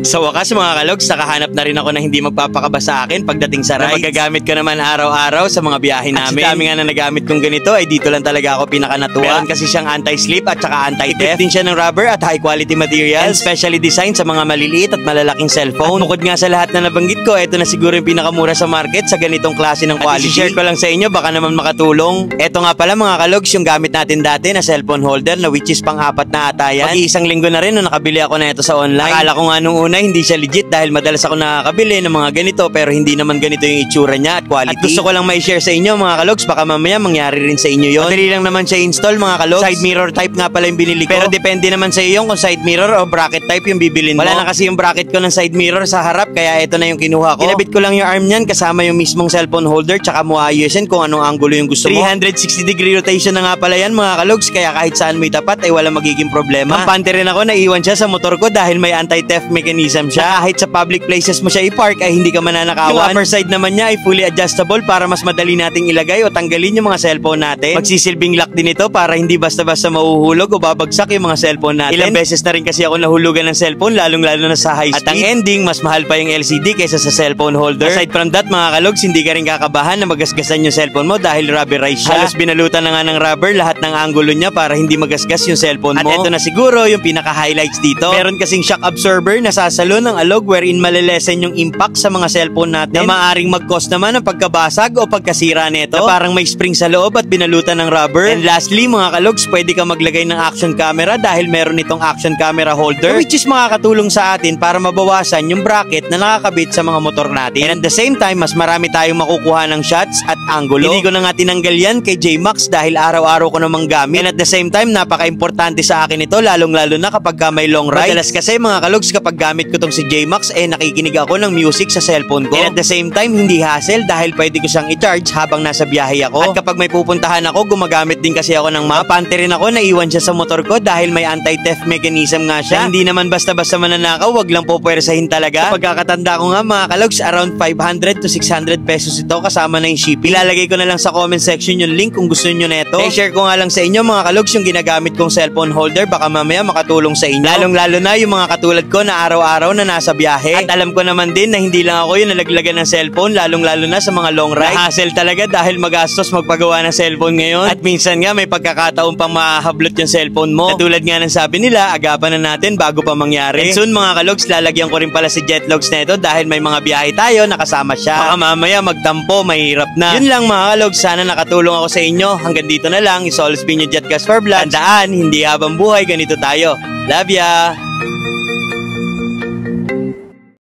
Sa wakas mga kalogs, nakahanap na rin ako na hindi magpapakaba sa akin pagdating sa rides. Magagamit ko naman araw-araw sa mga biyahe namin. At sa dami nga na nagamit kong ganito ay dito lang talaga ako pinakanatuwa. Meron kasi siyang anti-slip at saka anti-theft. Din siya ng rubber at high quality materials. And specially designed sa mga maliliit at malalaking cellphone. At bukod nga sa lahat na nabanggit ko, ito na siguro yung pinakamura sa market sa ganitong klase ng quality. At i-share ko lang sa inyo, baka naman makatulong. Ito nga pala mga kalogs, yung gamit natin dati na cellphone holder na which is pang-apat na ata yan. Mag-iisang linggo na rin nung nakabili ako na ito sa online. Akala ko nga nung una hindi siya legit dahil madalas ako nakakabili ng mga ganito pero hindi naman ganito yung itsura niya at quality. At gusto ko lang mai-share sa inyo mga kalogs, baka mamaya mangyari rin sa inyo yon. Madali lang naman siya install mga kalogs. Side mirror type nga pala yung binili ko. Pero depende naman sa iyo kung side mirror o bracket type yung bibilin mo. Wala na kasi yung bracket ko ng side mirror sa harap kaya ito na yung kinuha ko. Kinabit ko lang yung arm niyan kasama yung mismong cellphone holder tsaka mo ayusin kung anong angulo yung gusto mo. 360 degree rotation na nga pala yan mga kalogs kaya kahit saan mo itapat ay wala magiging problema. Kampante rin ako na iwan siya sa motor ko dahil may anti-theft mechanism siya. Kahit sa public places mo siya i-park ay hindi ka mananakawan. Yung upper side naman niya ay fully adjustable para mas madali nating ilagay o tanggalin yung mga cellphone natin. Magsisilbing lock din ito para hindi basta-basta mahuhulog o babagsak yung mga cellphone natin. Ilang beses na rin kasi ako nahulugan ng cellphone lalong-lalo na sa high speed. At ang ending, mas mahal pa yung LCD kaysa sa cellphone holder. Aside from that mga kalogs, hindi ka rin kakabahan na magasgasan yung cellphone mo dahil rubberized siya. Halos binalutan na nga ng rubber lahat ng angulo niya para hindi magasgas yung cellphone mo. At ito na siguro yung pinaka-highlights dito. Meron kasing shock absorber na sasalo ng alog wherein malilesen yung impact sa mga cellphone natin na maaring mag-cause naman ng pagkabasag o pagkasira nito na parang may spring sa loob at binalutan ng rubber. And lastly mga kalogs, pwede ka maglagay ng action camera dahil meron itong action camera holder which is makakatulong sa atin para mabawasan yung bracket na nakakabit sa mga motor natin. And at the same time, mas marami tayong makukuha ng shots at angulo. Hindi ko na nga tinanggal yan kay J-Max dahil araw-araw ko namang gamit. And at the same time, napaka-importante sa akin ito lalong-lalo na kapag may long ride. Madalas kasi mga kalogs kapag gamit ko tong si J-Max nakikinig ako ng music sa cellphone ko. And at the same time, hindi hassle dahil pwede ko siyang i-charge habang nasa biyahe ako. At kapag may pupuntahan ako, gumagamit din kasi ako ng map. Pante rin ako na iwan siya sa motor ko dahil may anti-theft mechanism nga siya. Hindi naman basta-basta mananakaw, wag lang po pwersahin talaga. Pagkakatanda ko nga mga kalogs, around 500 to 600 pesos ito kasama na yung shipping. Ilalagay ko na lang sa comment section yung link kung gusto niyo neto. I-share ko nga lang sa inyo mga kalogs yung ginagamit kong cellphone holder, baka mamaya makatulong sa inyo. Lalong-lalo na yung mga katulad ko na araw-araw na nasa biyahe. At alam ko naman din na hindi lang ako yung nalaglagan ng cellphone, lalong-lalo na sa mga long ride. Hassle talaga dahil magastos magpagawa ng cellphone ngayon. At minsan nga may pagkakataon pang mahablot yung cellphone mo. Katulad nga ng sabi nila, agapan na natin bago pa mangyari. And soon mga kalogs, lalagyan ko rin pala si Jetlogs na ito dahil may mga biyahe tayo nakasama siya. Baka mamaya magtampo, mahirap na. Yun lang mga kalogs, sana nakatulong ako sa inyo. Hanggang dito na lang, it's always been your Jet Gaspar Vlog. Tandaan, hindi habang buhay, ganito tayo. Love ya!